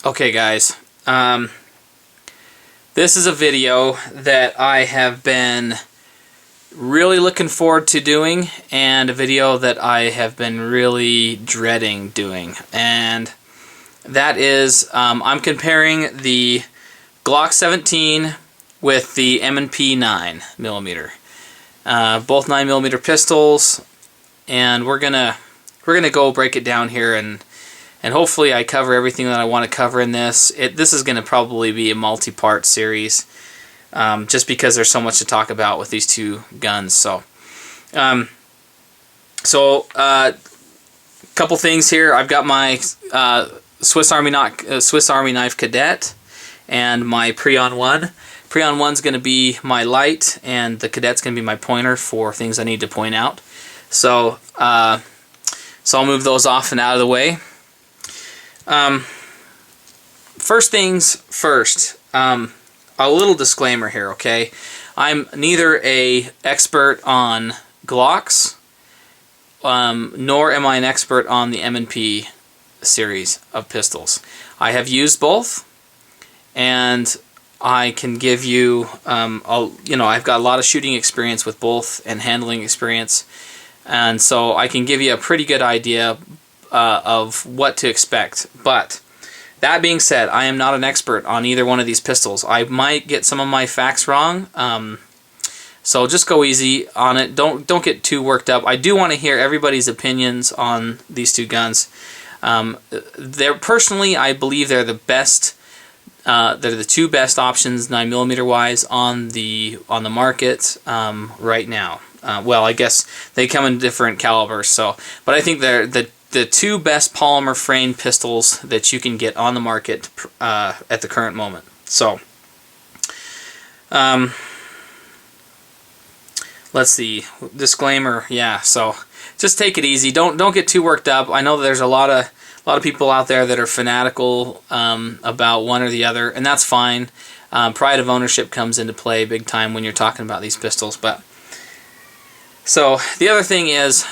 Okay guys, this is a video that I have been really looking forward to doing, and a video that I have been really dreading doing, and that is I'm comparing the Glock 17 with the M&P 9mm, both 9mm pistols, and we're gonna go break it down here, and hopefully I cover everything that I want to cover in this. This is going to probably be a multi-part series, just because there's so much to talk about with these two guns. So, couple things here. I've got my Swiss Army Knife Cadet and my Preon 1. Preon 1's going to be my light, and the Cadet's going to be my pointer for things I need to point out. So, I'll move those off and out of the way. First things first, a little disclaimer here, okay? I'm neither an expert on Glocks, nor am I an expert on the M&P series of pistols. I have used both, and I can give you, I've got a lot of shooting experience with both and handling experience, and so I can give you a pretty good idea of what to expect. But that being said, I am not an expert on either one of these pistols. I might get some of my facts wrong, so just go easy on it. Don't get too worked up. I do want to hear everybody's opinions on these two guns. Personally, I believe they're the best. They're the two best options 9mm wise on the market right now. Well, I guess they come in different calibers, but I think they're the two best polymer frame pistols that you can get on the market at the current moment. So, let's see. Disclaimer. Yeah. So, just take it easy. Don't get too worked up. I know there's a lot of people out there that are fanatical about one or the other, and that's fine. Pride of ownership comes into play big time when you're talking about these pistols. But so the other thing is,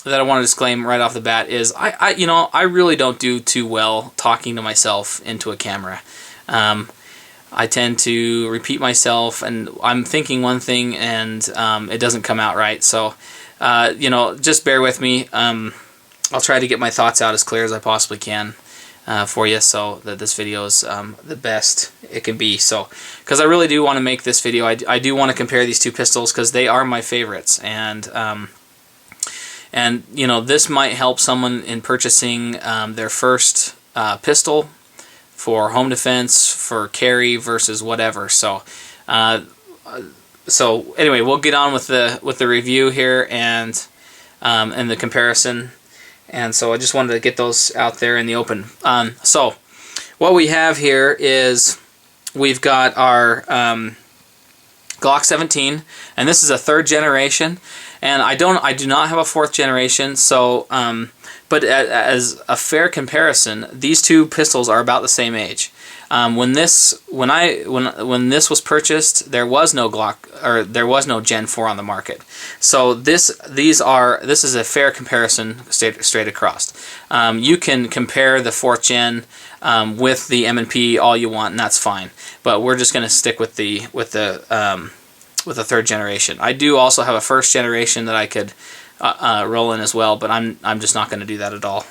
that I want to disclaim right off the bat is I really don't do too well talking to myself into a camera. I tend to repeat myself, and I'm thinking one thing and it doesn't come out right. So just bear with me. I'll try to get my thoughts out as clear as I possibly can for you, so that this video is the best it can be. So, because I really do want to make this video, I do want to compare these two pistols because they are my favorites, and this might help someone in purchasing their first pistol for home defense, for carry versus whatever. So, anyway, we'll get on with the review here and the comparison. And so I just wanted to get those out there in the open. So what we have here is we've got our Glock 17, and this is a 3rd generation. And I do not have a 4th generation. So, but as a fair comparison, these two pistols are about the same age. When this was purchased, there was no Glock, or there was no Gen 4 on the market. So this is a fair comparison straight across. You can compare the 4th gen with the M&P all you want, and that's fine. But we're just going to stick with the 3rd generation. I do also have a 1st generation that I could roll in as well, but I'm just not going to do that at all.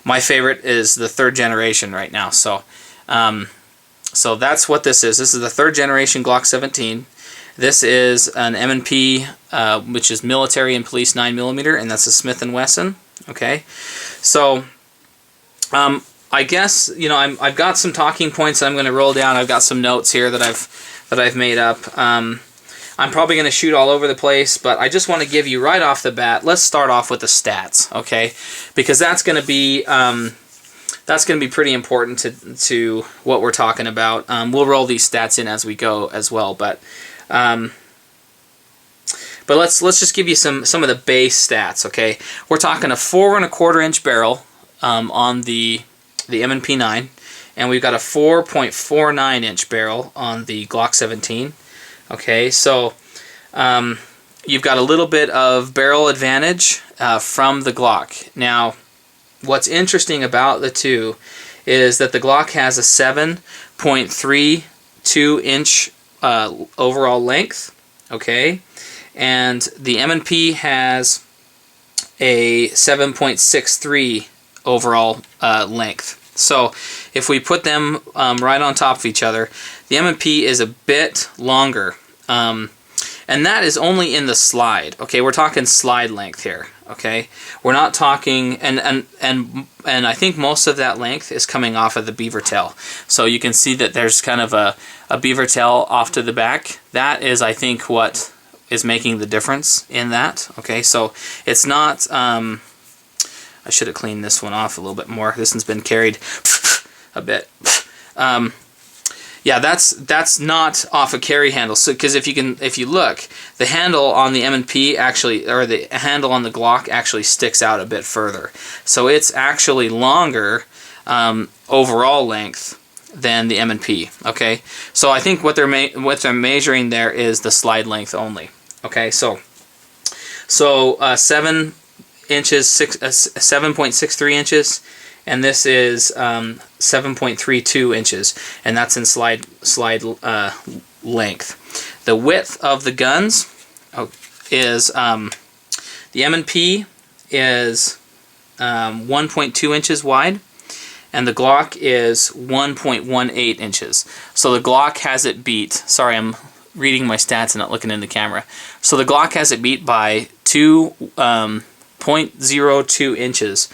My favorite is the 3rd generation right now. So that's what this is. This is the 3rd generation Glock 17. This is an M&P, which is military and police 9mm, and that's a Smith & Wesson. Okay, so I guess I've got some talking points that I'm going to roll down. I've got some notes here that I've made up. I'm probably going to shoot all over the place, but I just want to give you right off the bat. Let's start off with the stats, okay? Because that's going to be pretty important to what we're talking about. We'll roll these stats in as we go as well, but let's just give you some of the base stats, okay? We're talking a 4 1/4 inch barrel on the M&P 9, and we've got a 4.49 inch barrel on the Glock 17. Okay, so you've got a little bit of barrel advantage from the Glock. Now, what's interesting about the two is that the Glock has a 7.32 inch overall length, okay, and the M&P has a 7.63 overall length. So if we put them right on top of each other, the M&P is a bit longer, and that is only in the slide. Okay, we're talking slide length here. Okay, we're not talking, and I think most of that length is coming off of the beaver tail. So you can see that there's kind of a beaver tail off to the back. That is, I think, what is making the difference in that. Okay, so it's not. I should have cleaned this one off a little bit more. This one's been carried a bit. Yeah, that's not off a carry handle. So because if you look, the handle on the M&P actually, or the handle on the Glock actually sticks out a bit further. So it's actually longer overall length than the M&P. Okay, so I think what they're measuring there is the slide length only. Okay, so 7.63 inches, and this is 7.32 inches, and that's in slide length. The width of the guns is the M&P is 1.2 inches wide, and the Glock is 1.18 inches. So the Glock has it beat. Sorry, I'm reading my stats and not looking in the camera. So the Glock has it beat by 0.02 inches.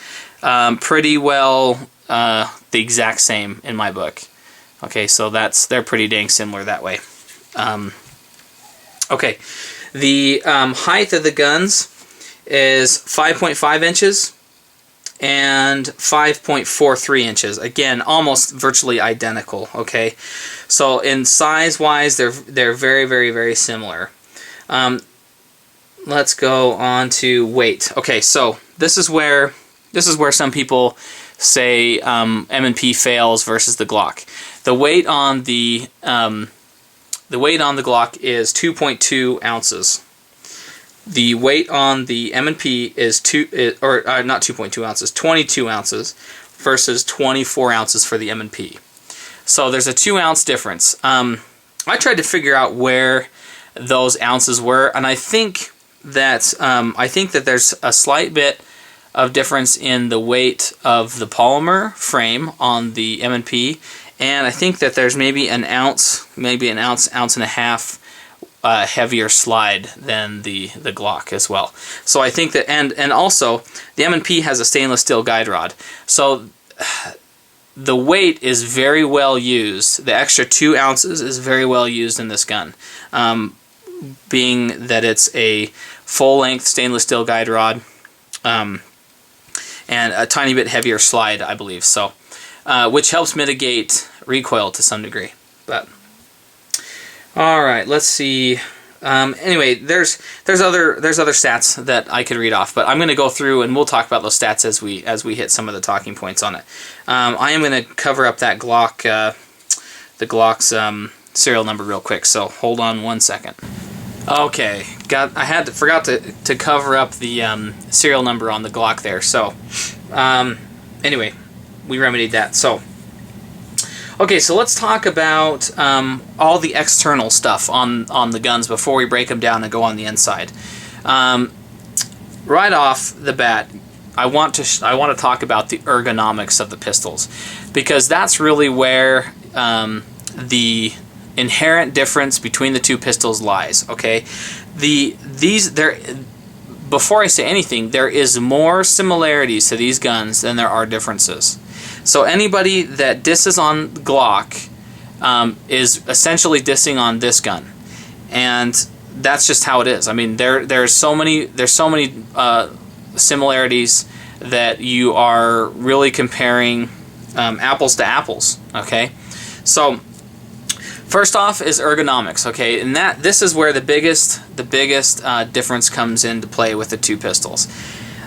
Pretty well the exact same in my book. Okay, so they're pretty dang similar that way. Okay, the height of the guns is 5.5 inches and 5.43 inches. Again, almost virtually identical. Okay, so in size-wise, they're very, very, very similar. Let's go on to weight. Okay, so this is where some people say M&P fails versus the Glock. The weight on the Glock is 2.2 ounces. The weight on the M&P is not 2.2 ounces, 22 ounces versus 24 ounces for the M&P. So there's a 2-ounce difference. I tried to figure out where those ounces were, and I think that there's a slight bit of difference in the weight of the polymer frame on the M&P, and I think that there's maybe an ounce and a half heavier slide than the Glock as well. So I think that, and also the M&P has a stainless steel guide rod, so the weight is very well used. The extra 2 ounces is very well used in this gun, being that it's a full-length stainless steel guide rod, and a tiny bit heavier slide, I believe. So, which helps mitigate recoil to some degree. But all right, let's see. Anyway, there's other stats that I could read off, but I'm going to go through and we'll talk about those stats as we hit some of the talking points on it. I am going to cover up that Glock, the Glock's serial number real quick. So hold on one second. Okay, forgot to cover up the serial number on the Glock there. So anyway, we remedied that. So okay, so let's talk about all the external stuff on the guns before we break them down and go on the inside. Right off the bat, I want to talk about the ergonomics of the pistols, because that's really where the inherent difference between the two pistols lies. Okay, before I say anything, there is more similarities to these guns than there are differences. So anybody that disses on Glock is essentially dissing on this gun, and that's just how it is. I mean, there's so many similarities that you are really comparing apples to apples. Okay, so first off is ergonomics. Okay, and this is where the biggest difference comes into play with the two pistols.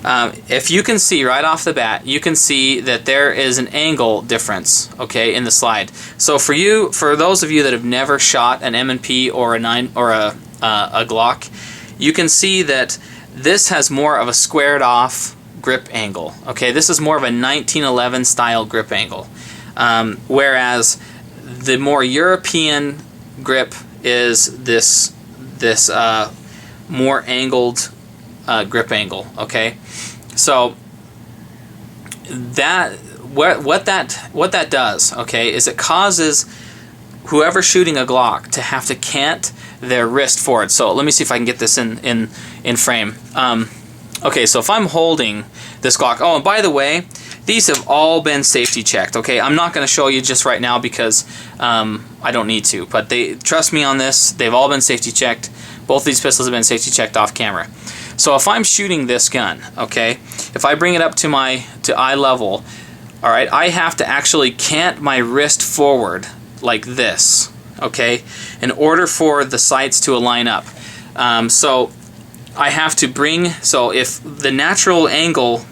If you can see right off the bat, you can see that there is an angle difference, okay, in the slide. So for those of you that have never shot an M&P or a Glock, you can see that this has more of a squared off grip angle. Okay, this is more of a 1911 style grip angle. Whereas the more European grip is this more angled grip angle. Okay, so that what that does, okay, is it causes whoever's shooting a Glock to have to cant their wrist forward. So let me see if I can get this in frame. Okay, so if I'm holding this Glock, oh, and by the way, these have all been safety checked. Okay, I'm not going to show you just right now because I don't need to, but trust me on this, they've all been safety checked. Both these pistols have been safety checked off camera. So if I'm shooting this gun, okay, if I bring it up to eye level, all right, I have to actually cant my wrist forward like this, okay, in order for the sights to align up. So I have to so if the natural angle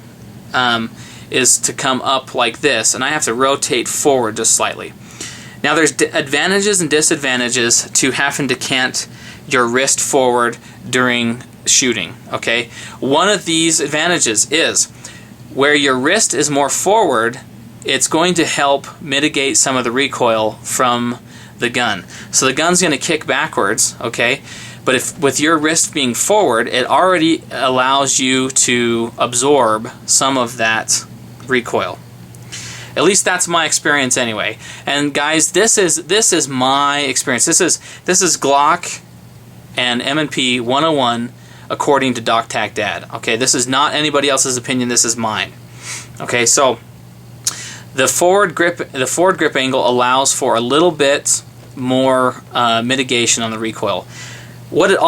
is to come up like this, and I have to rotate forward just slightly. Now there's advantages and disadvantages to having to cant your wrist forward during shooting, okay? One of these advantages is where your wrist is more forward, it's going to help mitigate some of the recoil from the gun. So the gun's going to kick backwards, okay? But if with your wrist being forward, it already allows you to absorb some of that recoil. At least that's my experience anyway. And guys, this is my experience. This is Glock and M&P 101 according to DocTac Dad. Okay, this is not anybody else's opinion. This is mine. Okay, so the forward grip angle allows for a little bit more mitigation on the recoil. What it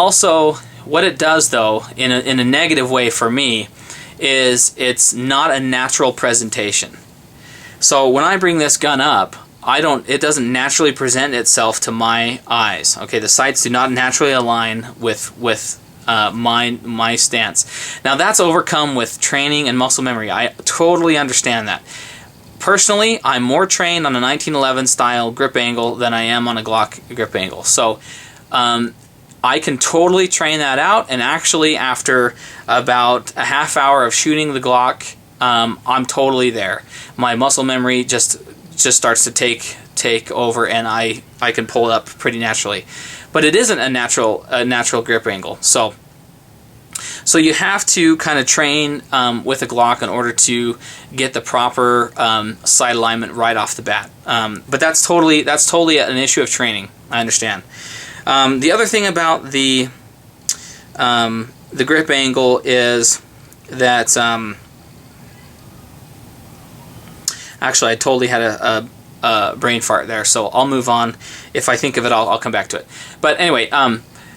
does though, in a negative way for me, is it's not a natural presentation. So when I bring this gun up, it doesn't naturally present itself to my eyes. Okay, the sights do not naturally align with my stance. Now that's overcome with training and muscle memory. I totally understand that. Personally, I'm more trained on a 1911 style grip angle than I am on a Glock grip angle. So I can totally train that out, and actually after about a half hour of shooting the Glock, I'm totally there. My muscle memory just starts to take over, and I can pull it up pretty naturally. But it isn't a natural grip angle. So you have to kind of train with a Glock in order to get the proper sight alignment right off the bat. But that's totally an issue of training. I understand. The other thing about the grip angle is that actually I totally had a brain fart there, so I'll move on. If I think of it, I'll come back to it. But anyway,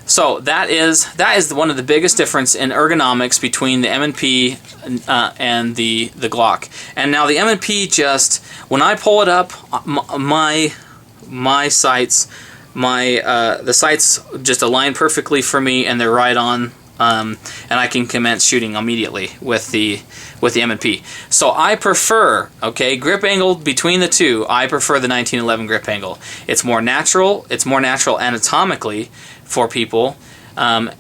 so that is one of the biggest difference in ergonomics between the M&P and the Glock. And now the M&P, just when I pull it up, my sights, the sights just align perfectly for me, and they're right on, and I can commence shooting immediately with the M&P. So I prefer, okay, grip angle between the two. I prefer the 1911 grip angle. It's more natural. It's more natural anatomically for people, and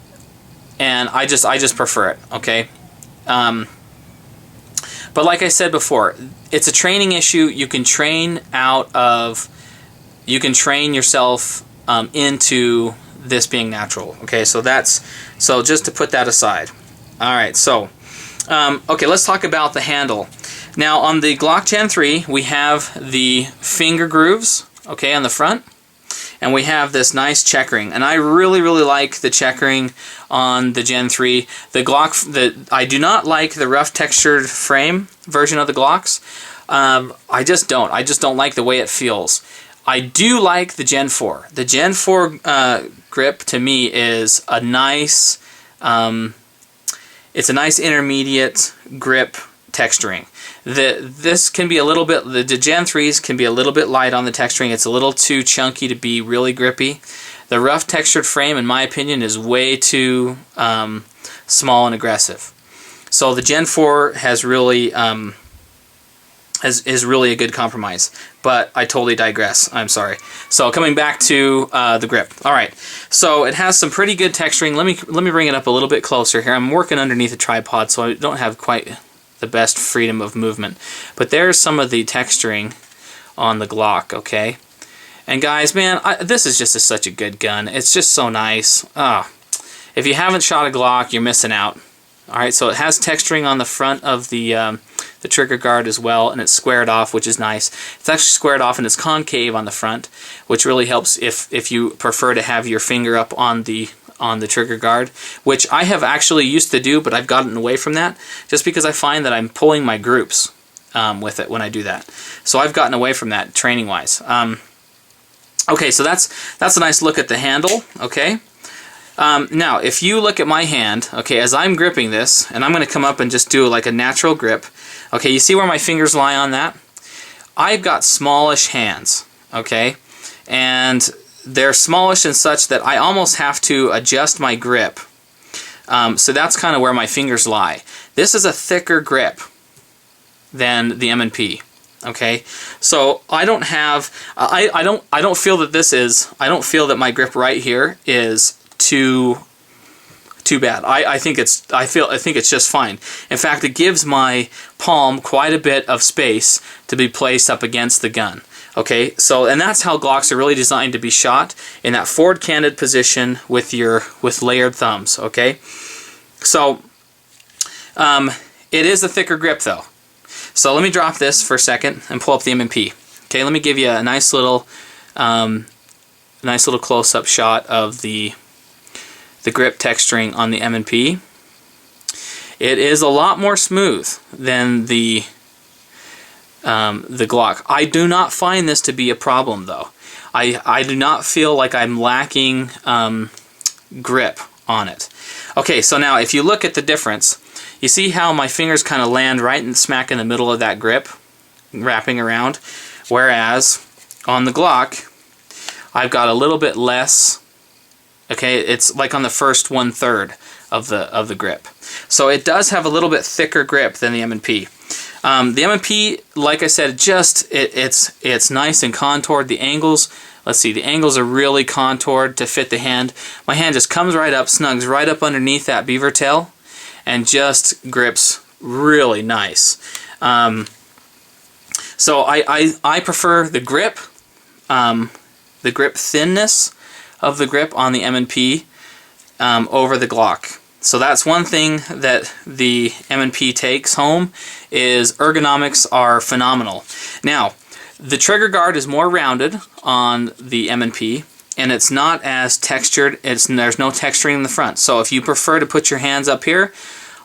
I just prefer it. Okay. But like I said before, it's a training issue. You can train yourself into this being natural. Okay, so just to put that aside. All right, so okay, let's talk about the handle. Now on the Glock Gen 3, we have the finger grooves, okay, on the front, and we have this nice checkering, and I really like the checkering on the Gen 3. I do not like the rough textured frame version of the Glocks. I just don't like the way it feels. I do like the Gen 4. The Gen 4 grip to me is a nice, it's a nice intermediate grip texturing. This can be a little bit, the Gen 3s can be a little bit light on the texturing. It's a little too chunky to be really grippy. The rough textured frame, in my opinion, is way too small and aggressive. So the Gen 4 has really is really a good compromise. But I totally digress. I'm sorry. So coming back to the grip. All right. So it has some pretty good texturing. Let me bring it up a little bit closer here. I'm working underneath a tripod, so I don't have quite the best freedom of movement. But there's some of the texturing on the Glock, okay? And guys, man, this is just such a good gun. It's just so nice. If you haven't shot a Glock, you're missing out. Alright, so it has texturing on the front of the trigger guard as well, and it's squared off, which is nice. It's actually squared off and it's concave on the front, which really helps if you prefer to have your finger up on the trigger guard, which I have actually used to do, but I've gotten away from that just because I find that I'm pulling my groups with it when I do that. So I've gotten away from that training wise. Okay, so that's a nice look at the handle. Okay. Now, if you look at my hand, okay, as I'm gripping this, and I'm going to come up and just do like a natural grip, okay, you see where my fingers lie on that? I've got smallish hands, okay, and they're smallish and such that I almost have to adjust my grip. So that's kind of where my fingers lie. This is a thicker grip than the M&P. Okay, so I don't have, I don't feel that this is, I don't feel that my grip right here is too bad. I think it's just fine. In fact, it gives my palm quite a bit of space to be placed up against the gun. Okay, so and that's how Glocks are really designed to be shot, in that forward canted position with layered thumbs. Okay, so it is a thicker grip though. So let me drop this for a second and pull up the M&P. Okay, let me give you a nice little close-up shot of the grip texturing on the M&P. It is a lot more smooth than the Glock. I do not find this to be a problem though. I do not feel like I'm lacking grip on it. Okay, so now if you look at the difference, you see how my fingers kind of land right in smack in the middle of that grip, wrapping around, whereas on the Glock, I've got a little bit less. Okay, it's like on the first 1/3 of the grip. So it does have a little bit thicker grip than the M&P. The M&P, like I said, it's nice and contoured. The angles, let's see, the angles are really contoured to fit the hand. My hand just comes right up, snugs right up underneath that beaver tail, and just grips really nice. So I prefer the grip thinness of the grip on the M&P over the Glock. So that's one thing that the M&P takes home, is ergonomics are phenomenal. Now, the trigger guard is more rounded on the M&P, and it's not as textured. There's no texturing in the front. So if you prefer to put your hands up here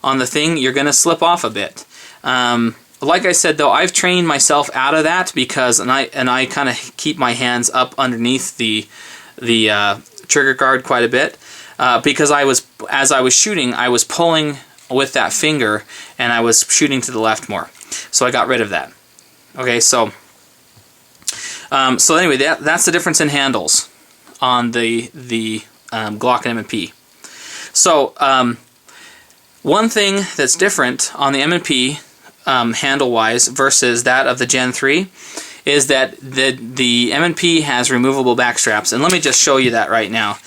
on the thing, you're going to slip off a bit. Like I said, though, I've trained myself out of that because, and I kind of keep my hands up underneath the trigger guard quite a bit, because as I was shooting, I was pulling with that finger and I was shooting to the left more. So I got rid of that. Okay, so anyway, that's the difference in handles on the Glock and M&P. So one thing that's different on the M&P handle-wise versus that of the Gen 3 is that the M&P has removable back straps, and let me just show you that right now.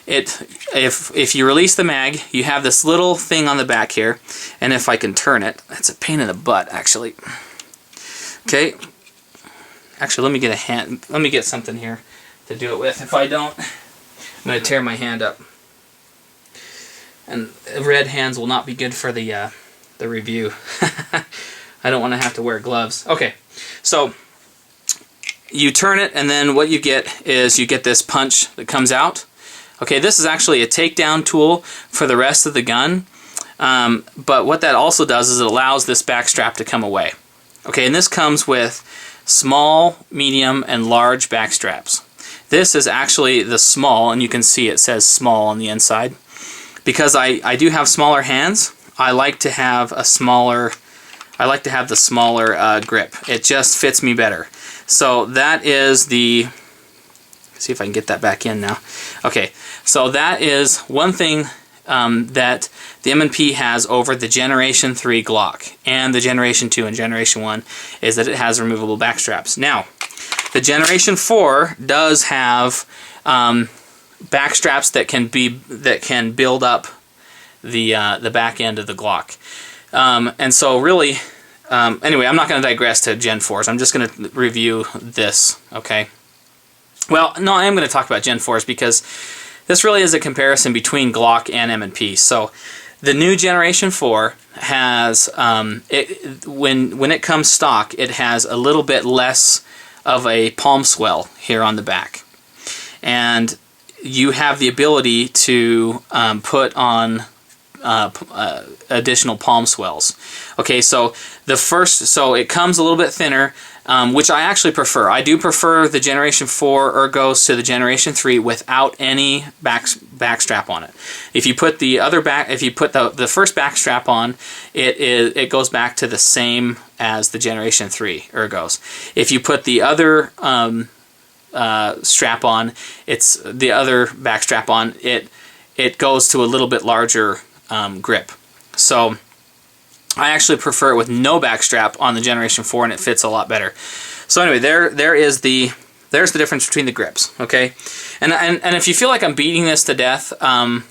If you release the mag, you have this little thing on the back here, and if I can turn it, it's a pain in the butt actually. Okay, actually let me get something here to do it with. If I don't, I'm going to tear my hand up, and red hands will not be good for the review. I don't want to have to wear gloves. Okay, so you turn it, and then what you get is you get this punch that comes out. Okay, this is actually a takedown tool for the rest of the gun, but what that also does is it allows this back strap to come away. Okay, and this comes with small, medium, and large back straps. This is actually the small, and you can see it says small on the inside. Because I do have smaller hands, I like to have the smaller grip. It just fits me better. So that is the, see if I can get that back in now. Okay, so that is one thing that the M&P has over the Generation 3 Glock and the Generation 2 and Generation 1, is that it has removable back straps. Now, the Generation 4 does have back straps that can build up the back end of the Glock, and so really Anyway, I'm not going to digress to Gen 4s. I'm just going to review this, okay? Well, no, I am going to talk about Gen 4s because this really is a comparison between Glock and M&P. So the new Generation 4 has, when it comes stock, it has a little bit less of a palm swell here on the back. And you have the ability to put on additional palm swells. Okay, so it comes a little bit thinner, which I actually prefer. I do prefer the Generation 4 ergos to the Generation 3 without any back strap on it. If you put the the first back strap on, it goes back to the same as the Generation 3 ergos. If you put the other strap on, it's the other back strap on, it goes to a little bit larger grip. So I actually prefer it with no back strap on the Generation 4, and it fits a lot better. So anyway, there's the difference between the grips, okay? And if you feel like I'm beating this to death, I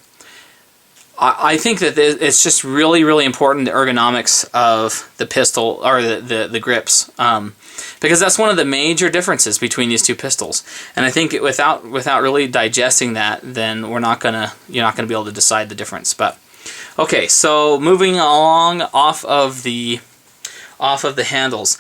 think that it's just really, really important, the ergonomics of the pistol, or the grips, because that's one of the major differences between these two pistols. And I think without really digesting that, then you're not gonna be able to decide the difference. But okay, so moving along off of the handles,